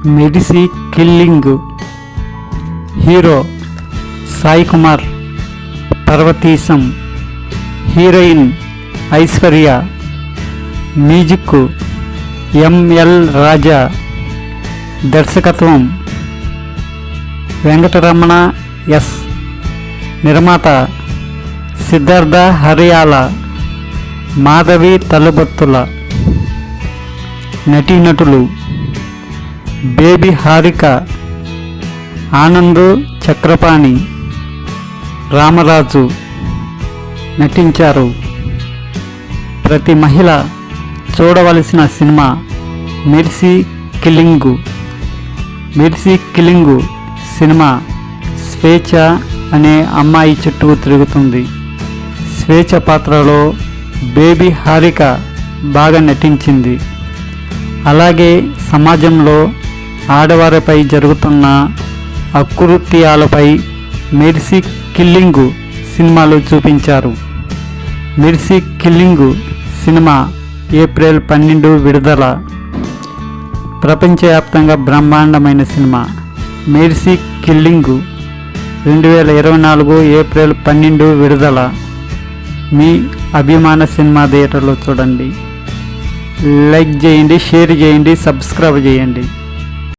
Medici killing. Hero Sai Kumar, Parvateesham. Heroine Aishwarya. Music ML Raja. దర్శకత్వం Venkataramana S. నిర్మాత సిద్ధార్థ హరియాల, మాధవి తలుబత్తుల. నటీనటులు బేబీ హారిక, ఆనంద్ చక్రపాణి, రామరాజు నటించారు. ప్రతి మహిళ చూడవలసిన cinema mercy killing. Mercy killing cinema Swechha అనే అమ్మాయి చుట్టూ తిరుగుతుంది. స్వేచ్ఛ పాత్రలో బేబీ హారిక బాగా నటించింది. అలాగే సమాజంలో ఆడవారిపై జరుగుతున్న అకృత్యాలపై మెర్సీ కిల్లింగు సినిమాలు చూపించారు. మెర్సీ కిల్లింగు సినిమా ఏప్రిల్ 12 విడుదల. ప్రపంచవ్యాప్తంగా బ్రహ్మాండమైన సినిమా మెర్సీ కిల్లింగు 2024 ఏప్రిల్ 12 విడుదల. మీ అభిమాన సినిమా థియేటర్లో చూడండి. లైక్ చేయండి, షేర్ చేయండి, సబ్స్క్రైబ్ చేయండి.